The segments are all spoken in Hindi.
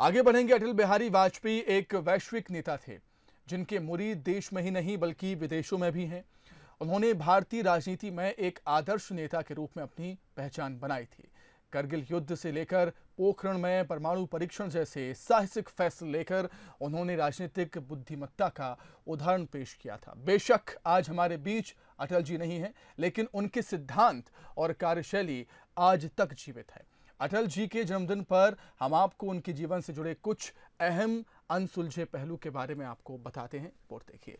आगे बढ़ेंगे। अटल बिहारी वाजपेयी एक वैश्विक नेता थे जिनके मुरीद देश में ही नहीं बल्कि विदेशों में भी हैं। उन्होंने भारतीय राजनीति में एक आदर्श नेता के रूप में अपनी पहचान बनाई थी। करगिल युद्ध से लेकर पोखरण में परमाणु परीक्षण जैसे साहसिक फैसले लेकर उन्होंने राजनीतिक बुद्धिमत्ता का उदाहरण पेश किया था। बेशक आज हमारे बीच अटल जी नहीं है, लेकिन उनके सिद्धांत और कार्यशैली आज तक जीवित है। अटल जी के जन्मदिन पर हम आपको उनके जीवन से जुड़े कुछ अहम अनसुलझे पहलू के बारे में आपको बताते हैं। रिपोर्ट देखिए।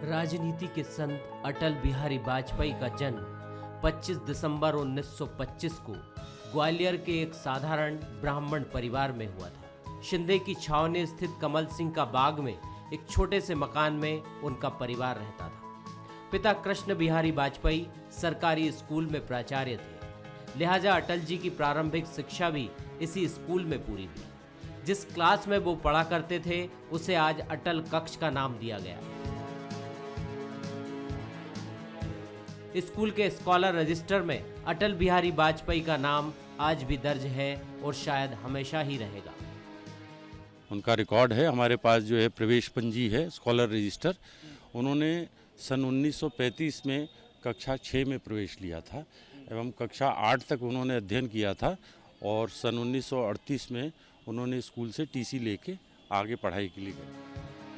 राजनीति के संत अटल बिहारी वाजपेयी का जन्म 25 दिसंबर 1925 को ग्वालियर के एक साधारण ब्राह्मण परिवार में हुआ था। शिंदे की छावनी स्थित कमल सिंह का बाग में एक छोटे से मकान में उनका परिवार रहता था। पिता कृष्ण बिहारी वाजपेयी सरकारी स्कूल में प्राचार्य थे, लिहाजा अटल जी की प्रारंभिक शिक्षा भी इसी स्कूल में पूरी हुई। जिस क्लास में वो पढ़ा करते थे उसे आज अटल कक्ष का नाम दिया गया। स्कूल के स्कॉलर रजिस्टर में अटल बिहारी वाजपेयी का नाम आज भी दर्ज है और शायद हमेशा ही रहेगा। उनका रिकॉर्ड है हमारे पास, जो है प्रवेश पंजी है, स्कॉलर रजिस्टर। उन्होंने सन 1935 में कक्षा 6 में प्रवेश लिया था एवं कक्षा 8 तक उन्होंने अध्ययन किया था और सन 1938 में उन्होंने स्कूल से टीसी लेके आगे पढ़ाई के लिए गए।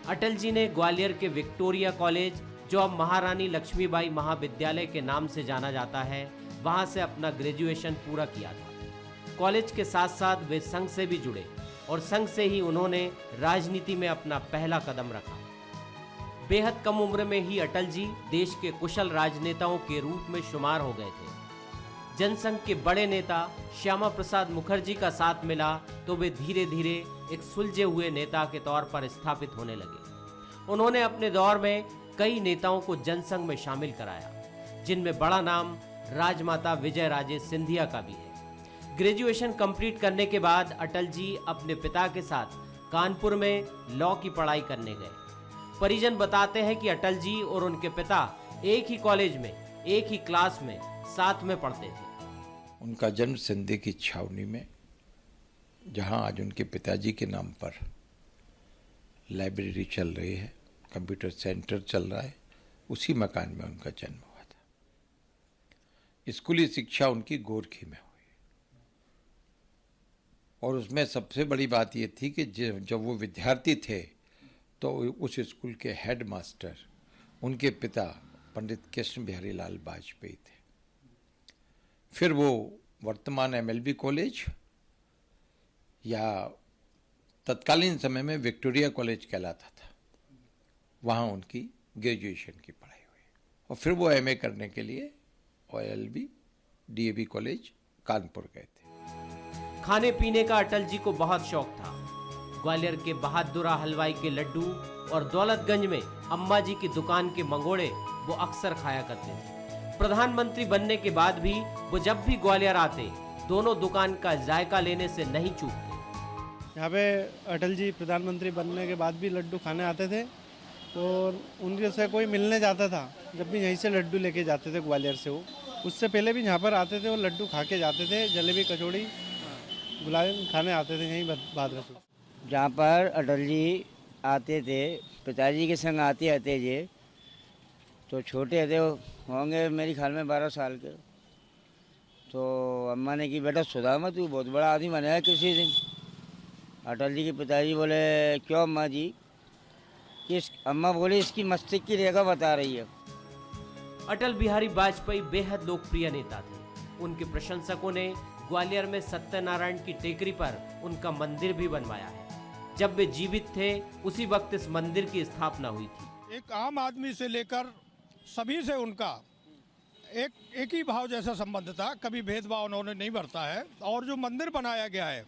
अटल जी ने ग्वालियर के विक्टोरिया कॉलेज, जो अब महारानी लक्ष्मीबाई महाविद्यालय के नाम से जाना जाता है, वहां से अपना ग्रेजुएशन पूरा किया था। कॉलेज के साथ साथ वे संघ से भी जुड़े और संघ से ही उन्होंने राजनीति में अपना पहला कदम रखा। बेहद कम उम्र में ही अटल जी देश के कुशल राजनेताओं के रूप में शुमार हो गए थे। जनसंघ के बड़े नेता श्यामा प्रसाद मुखर्जी का साथ मिला तो वे धीरे धीरे एक सुलझे हुए नेता के तौर पर स्थापित होने लगे। उन्होंने अपने दौर में कई नेताओं को जनसंघ में शामिल कराया, जिनमें बड़ा नाम राजमाता विजय राजे सिंधिया का भी है। ग्रेजुएशन कंप्लीट करने के बाद अटल जी अपने पिता के साथ कानपुर में लॉ की पढ़ाई करने गए। परिजन बताते हैं कि अटल जी और उनके पिता एक ही कॉलेज में, एक ही क्लास में साथ में पढ़ते थे। उनका जन्म शिंदे की छावनी में, जहां आज उनके पिताजी के नाम पर लाइब्रेरी चल रही है, कंप्यूटर सेंटर चल रहा है, उसी मकान में उनका जन्म हुआ था। स्कूली शिक्षा उनकी गोरखी में हुई और उसमें सबसे बड़ी बात यह थी कि जब वो विद्यार्थी थे तो उस स्कूल के हेड मास्टर उनके पिता पंडित कृष्ण बिहारी लाल वाजपेयी थे। फिर वो वर्तमान एमएलबी कॉलेज या तत्कालीन समय में विक्टोरिया कॉलेज कहलाता था, वहाँ उनकी ग्रेजुएशन की पढ़ाई हुई और फिर वो एमए करने के लिए OLLB DAV कॉलेज कानपुर गए थे। खाने पीने का अटल जी को बहुत शौक था। ग्वालियर के बहादुरा हलवाई के लड्डू और दौलतगंज में अम्मा जी की दुकान के मंगोड़े वो अक्सर खाया करते थे। प्रधानमंत्री बनने के बाद भी वो जब भी ग्वालियर आते, दोनों दुकान का जायका लेने से नहीं चूकते। यहाँ पे अटल जी प्रधानमंत्री बनने के बाद भी लड्डू खाने आते थे और उनके से कोई मिलने जाता था, जब भी यहीं से लड्डू लेके जाते थे ग्वालियर से। वो उससे पहले भी यहाँ पर आते थे और लड्डू खा के जाते थे। जलेबी कचौड़ी गुलाब खाने आते थे यहीं भादरपुर। जहाँ पर अटल जी आते थे, पिताजी के संग आते आते थे, तो छोटे थे होंगे मेरे ख्याल में 12 साल के। तो अम्मा ने की, बेटा सुदामा तू बहुत बड़ा आदमी बनेगा किसी दिन। अटल जी के पिताजी बोले, क्यों अम्मा जी? अम्मा बोली, इसकी मस्तिष्क की रेखा बता रही है। अटल बिहारी वाजपेयी बेहद लोकप्रिय नेता थे। उनके प्रशंसकों ने ग्वालियर में सत्यनारायण की टेकरी पर उनका मंदिर भी बनवाया है। जब वे जीवित थे उसी वक्त इस मंदिर की स्थापना हुई थी। एक आम आदमी से लेकर सभी से उनका एक ही भाव जैसा संबंध था, कभी भेदभाव उन्होंने नहीं बरता है। और जो मंदिर बनाया गया है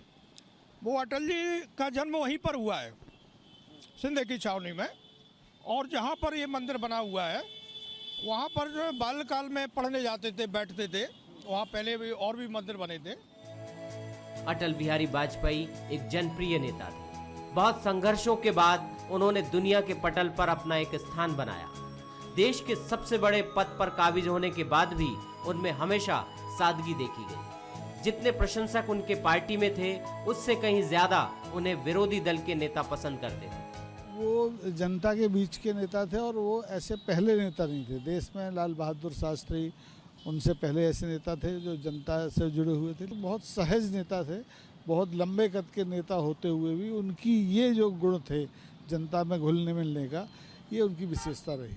वो अटल जी का जन्म वहीं पर हुआ है, शिंदे की छावनी में। और जहाँ पर ये मंदिर बना हुआ है वहाँ पर जो बाल्यकाल में पढ़ने जाते थे, बैठते थे। वहाँ पहले भी और भी मंदिर बने थे। अटल बिहारी वाजपेयी एक जनप्रिय नेता थे। बहुत संघर्षों के बाद उन्होंने दुनिया के पटल पर अपना एक स्थान बनाया। देश के सबसे बड़े पद पर काबिज होने के बाद भी उनमें हमेशा सादगी देखी गई। जितने प्रशंसक उनके पार्टी में थे, उससे कहीं ज्यादा उन्हें विरोधी दल के नेता पसंद करते थे। वो जनता के बीच के नेता थे और वो ऐसे पहले नेता नहीं थे। देश में लाल बहादुर शास्त्री, उनसे पहले ऐसे नेता थे जो जनता से जुड़े हुए थे। तो बहुत सहज नेता थे। बहुत लंबे कद के नेता होते हुए भी उनकी ये जो गुण थे जनता में घुलने मिलने का, ये उनकी विशेषता रही।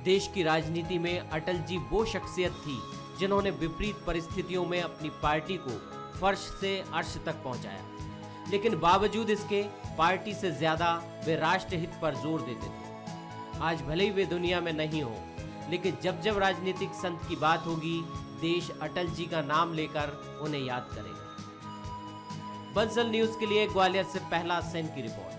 देश की राजनीति में अटल जी वो शख्सियत थी जिन्होंने विपरीत परिस्थितियों में अपनी पार्टी को फर्श से अर्श तक पहुंचाया, लेकिन बावजूद इसके पार्टी से ज्यादा वे राष्ट्रहित पर जोर देते थे। आज भले ही वे दुनिया में नहीं हो, लेकिन जब जब राजनीतिक संत की बात होगी, देश अटल जी का नाम लेकर उन्हें याद करेगा। बंसल न्यूज के लिए ग्वालियर से पहला सेन की रिपोर्ट।